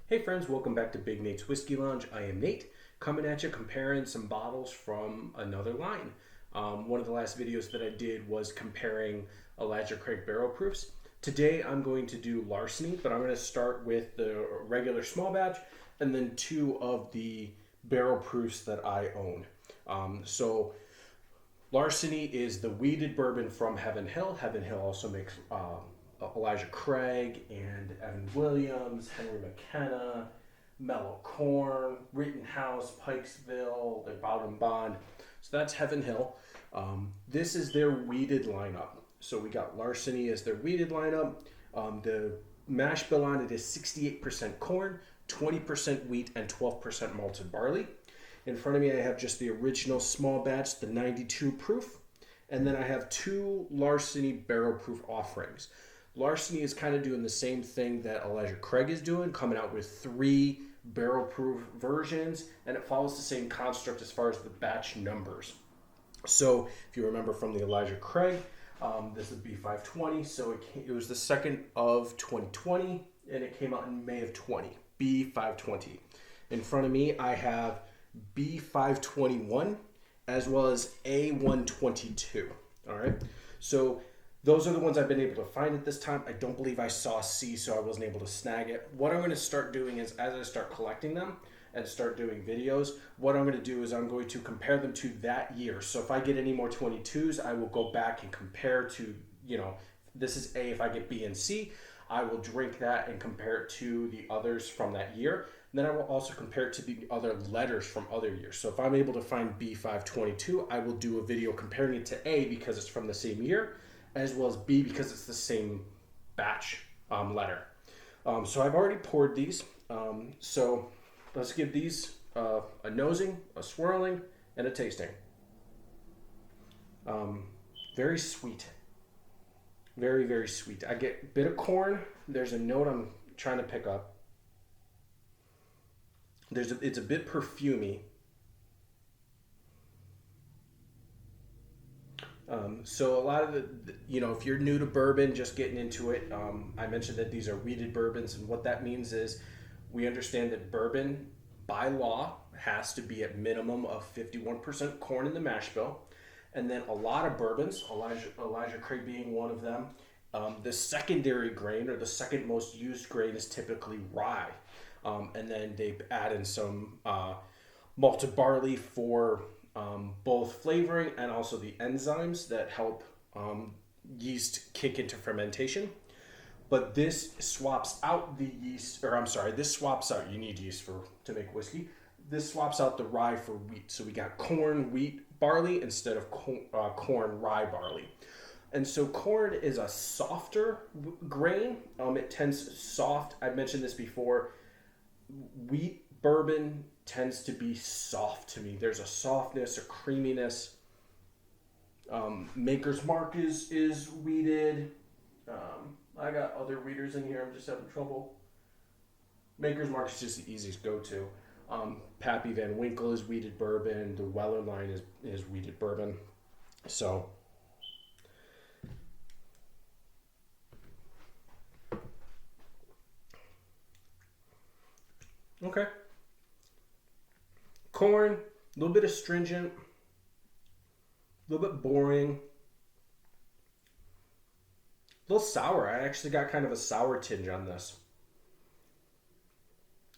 Hey friends, welcome back to Big Nate's Whiskey Lounge. I am Nate, coming at you comparing some bottles from another line. One of the last videos that I did was comparing Elijah Craig barrel proofs. Today I'm going to do Larceny, but I'm going to start with the regular small batch and then two of the barrel proofs that I own. So Larceny is the wheated bourbon from Heaven Hill. Heaven Hill also makes Elijah Craig and Evan Williams, Henry McKenna, Mellow Corn, Rittenhouse, Pikesville, they're Bowden Bond. So that's Heaven Hill. This is their wheated lineup. So we got Larceny as their wheated lineup. The mash bill on it is 68% corn, 20% wheat, and 12% malted barley. In front of me, I have just the original small batch, the 92 proof. And then I have two Larceny barrel proof offerings. Larceny is kind of doing the same thing that Elijah Craig is doing, coming out with 3 barrel proof versions, and it follows the same construct as far as the batch numbers. So if you remember from the Elijah Craig, this is B520, so it was the second of 2020, and it came out in May of 20, B520. In front of me, I have B521 as well as A122. All right, so those are the ones I've been able to find at this time. I don't believe I saw C, so I wasn't able to snag it. What I'm going to start doing is, as I start collecting them and start doing videos, what I'm going to do is I'm going to compare them to that year. So if I get any more 22s, I will go back and compare to, this is A. If I get B and C, I will drink that and compare it to the others from that year. And then I will also compare it to the other letters from other years. So if I'm able to find B522, I will do a video comparing it to A because it's from the same year, as well as B because it's the same batch letter. So I've already poured these. So let's give these a nosing, a swirling, and a tasting. Very sweet. Very, very sweet. I get a bit of corn. There's a note I'm trying to pick up. It's a bit perfumey. So a lot of if you're new to bourbon, just getting into it, I mentioned that these are wheated bourbons, and what that means is we understand that bourbon, by law, has to be at minimum of 51% corn in the mash bill. And then a lot of bourbons, Elijah Craig being one of them, the secondary grain or the second most used grain is typically rye. And then they add in some malted barley for both flavoring and also the enzymes that help yeast kick into fermentation. But this swaps out the yeast, or I'm sorry, this swaps out, you need yeast to make whiskey. This swaps out the rye for wheat. So we got corn, wheat, barley instead of corn, rye, barley. And so corn is a softer grain. It tends soft. I've mentioned this before. Wheat bourbon tends to be soft to me. There's a softness, a creaminess. Maker's Mark is wheated. I got other wheaters in here. I'm just having trouble. Maker's Mark is just the easiest go-to. Pappy Van Winkle is wheated bourbon. The Weller line is wheated bourbon. So okay. Corn, a little bit astringent, a little bit boring, a little sour. I actually got kind of a sour tinge on this.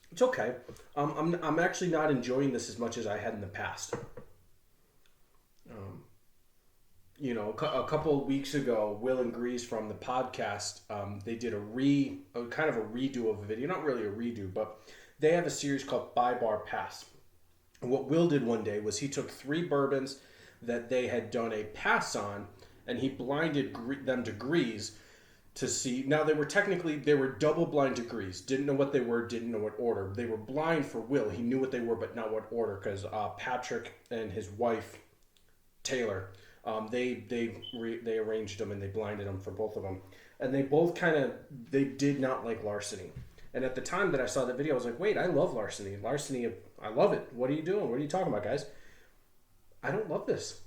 It's okay. I'm actually not enjoying this as much as I had in the past. A couple of weeks ago, Will and Grease from the podcast, they did kind of a redo of a video. Not really a redo, but they have a series called Buy Bar Pass. And what Will did one day was he took 3 bourbons that they had done a pass on, and he blinded them degrees to see. Now they were double blind degrees. Didn't know what they were, didn't know what order. They were blind for Will. He knew what they were, but not what order, because Patrick and his wife Taylor, they arranged them and they blinded them for both of them, and they both they did not like Larceny. And at the time that I saw the video, I was like, wait, I love Larceny. Larceny, I love it. What are you doing? What are you talking about, guys? I don't love this.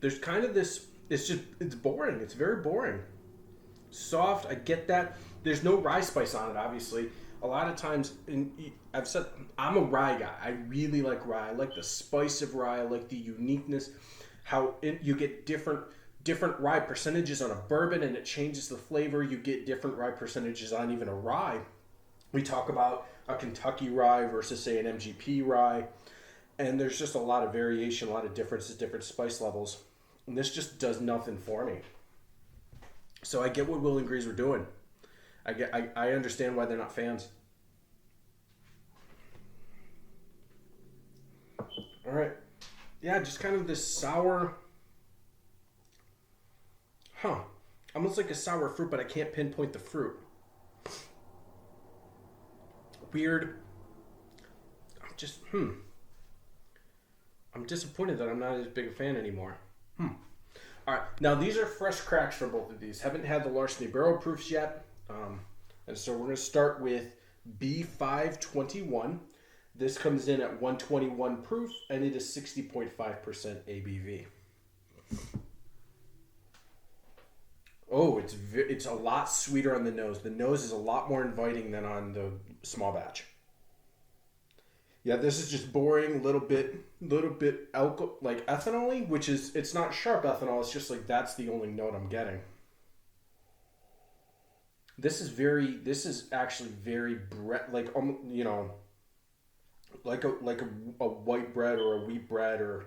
There's kind of this, it's boring. It's very boring. soft. I get that. There's no rye spice on it, obviously. A lot of times, I've said I'm a rye guy. I really like rye. I like the spice of rye. I like the uniqueness, how you get different rye percentages on a bourbon, and it changes the flavor. You get different rye percentages on even a rye. We talk about a Kentucky rye versus, say, an MGP rye, and there's just a lot of variation, a lot of differences, different spice levels, and this just does nothing for me. So I get what Will and Grease were doing. I understand why they're not fans. All right. Yeah, just kind of this sour. Almost like a sour fruit, but I can't pinpoint the fruit. Weird. I'm disappointed that I'm not as big a fan anymore. All right. Now, these are fresh cracks for both of these. Haven't had the Larceny barrel proofs yet. And so we're going to start with B521. This comes in at 121 proof, and it is 60.5% ABV. Oh, it's a lot sweeter on the nose. The nose is a lot more inviting than on the small batch. Yeah, this is just boring, little bit like ethanol-y, which is, it's not sharp ethanol. It's just like that's the only note I'm getting. This is actually very like like a white bread or a wheat bread, or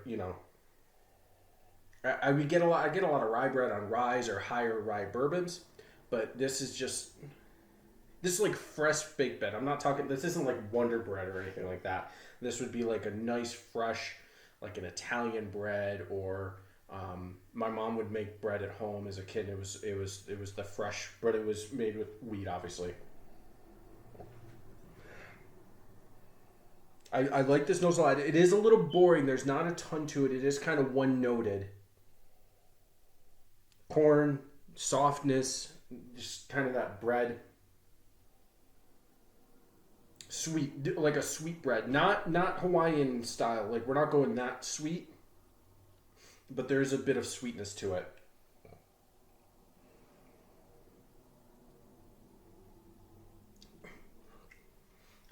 I get a lot of rye bread on ryes or higher rye bourbons, but this is like fresh baked bread. I'm not talking, this isn't like Wonder Bread or anything like that. This would be like a nice fresh, like an Italian bread, or my mom would make bread at home as a kid. It was the fresh, but it was made with wheat, obviously. I like this nose a lot. It is a little boring. There's not a ton to it. It is kind of one-noted. Corn, softness, just kind of that bread. Sweet, like a sweet bread. Not Hawaiian style. Like, we're not going that sweet, but there's a bit of sweetness to it.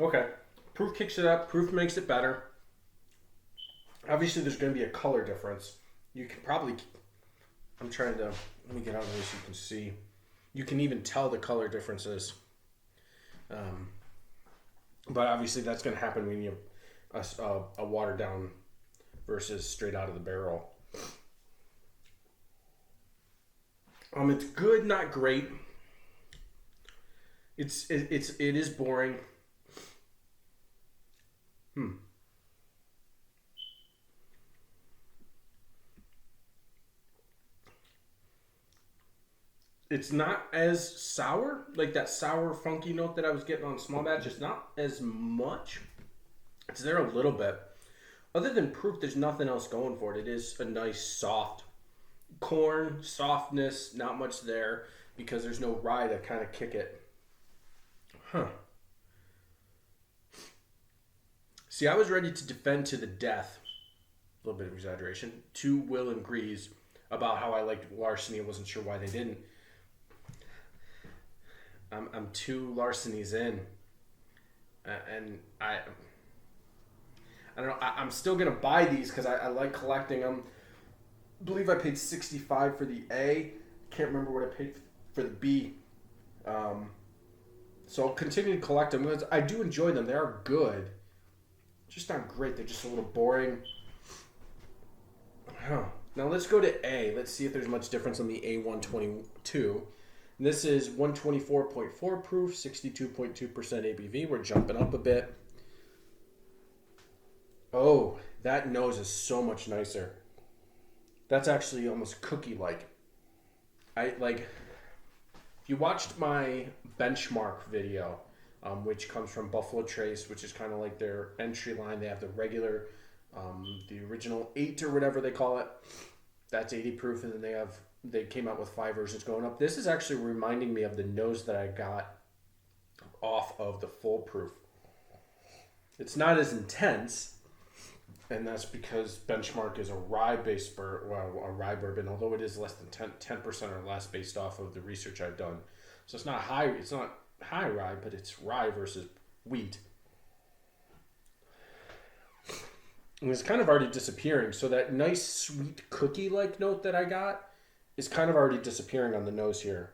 Okay. Proof kicks it up. Proof makes it better. Obviously, there's going to be a color difference. You can probably... I'm trying to... Let me get out of this so you can see. You can even tell the color differences. But obviously, that's going to happen when you have a watered down versus straight out of the barrel. It's good, not great. It is boring. It's not as sour, like that sour, funky note that I was getting on small batch. It's not as much. It's there a little bit. Other than proof, there's nothing else going for it. It is a nice, soft corn, softness, not much there because there's no rye to kind of kick it. See, I was ready to defend to the death, a little bit of exaggeration, to Will and Grease about how I liked Larceny. I wasn't sure why they didn't. I'm 2 Larcenys in, and I don't know. I'm still gonna buy these because I like collecting them. I believe I paid $65 for the A. Can't remember what I paid for the B. So I'll continue to collect them because I do enjoy them. They are good, just not great. They're just a little boring. Now let's go to A. Let's see if there's much difference on the A122. This is 124.4 proof, 62.2% ABV. We're jumping up a bit. Oh, that nose is so much nicer. That's actually almost cookie-like. If you watched my benchmark video, which comes from Buffalo Trace, which is kind of like their entry line. They have the regular, the original 8 or whatever they call it. That's 80 proof, and then they came out with 5 versions going up. This is actually reminding me of the nose that I got off of the full proof. It's not as intense, And that's because Benchmark is a rye-based a rye bourbon, although it is less than 10% or less based off of the research I've done. So it's not high. It's not high rye, but it's rye versus wheat. And it's kind of already disappearing. So that nice sweet cookie-like note that I got is kind of already disappearing on the nose here.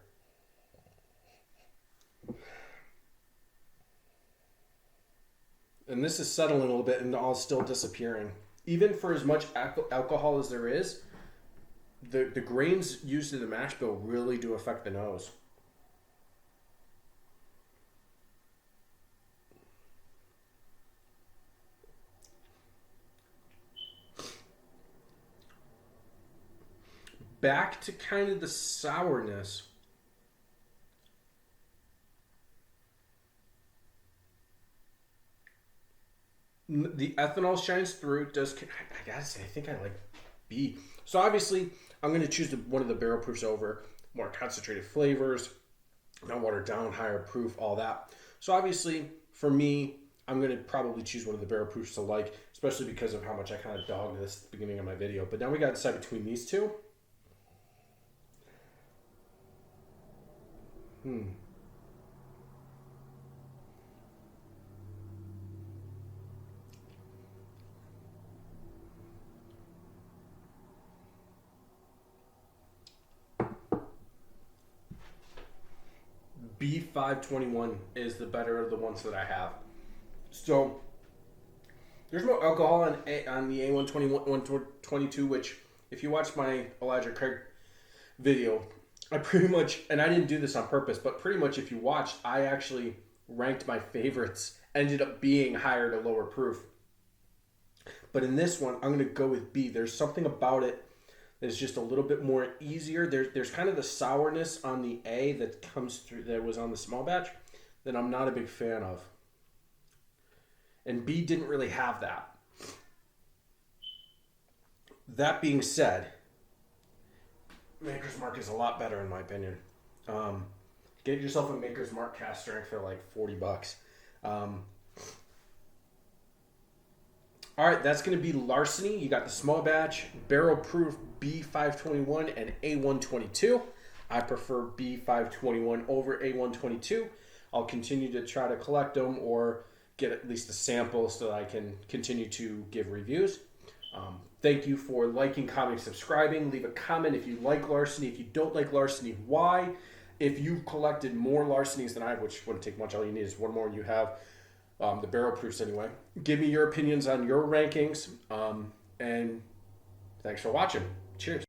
And this is settling a little bit and all still disappearing. Even for as much alcohol as there is, the grains used in the mash bill really do affect the nose. Back to kind of the sourness. The ethanol shines through. I gotta say, I think I like B. So obviously, I'm going to choose one of the barrel proofs over more concentrated flavors, not watered down, higher proof, all that. So obviously, for me, I'm going to probably choose one of the barrel proofs to like, especially because of how much I kind of dogged this at the beginning of my video. But now we got to decide between these two. B521 is the better of the ones that I have. So there's more alcohol on the A122, which if you watch my Elijah Craig video, I pretty much, and I didn't do this on purpose, but pretty much if you watched, I actually ranked my favorites, ended up being higher to lower proof. But in this one, I'm going to go with B. There's something about it that's just a little bit more easier. There's kind of the sourness on the A that comes through, that was on the small batch, that I'm not a big fan of. And B didn't really have that. That being said, Maker's Mark is a lot better in my opinion. Get yourself a Maker's Mark cast strength for like $40. All right, that's going to be Larceny. You got the small batch, barrel proof B521 and A122. I prefer B521 over A122. I'll continue to try to collect them or get at least a sample so that I can continue to give reviews. Thank you for liking, commenting, subscribing. Leave a comment if you like Larceny. If you don't like Larceny, why? If you've collected more Larcenys than I have, which wouldn't take much, all you need is one more you have. The barrel proofs anyway. Give me your opinions on your rankings. And thanks for watching. Cheers.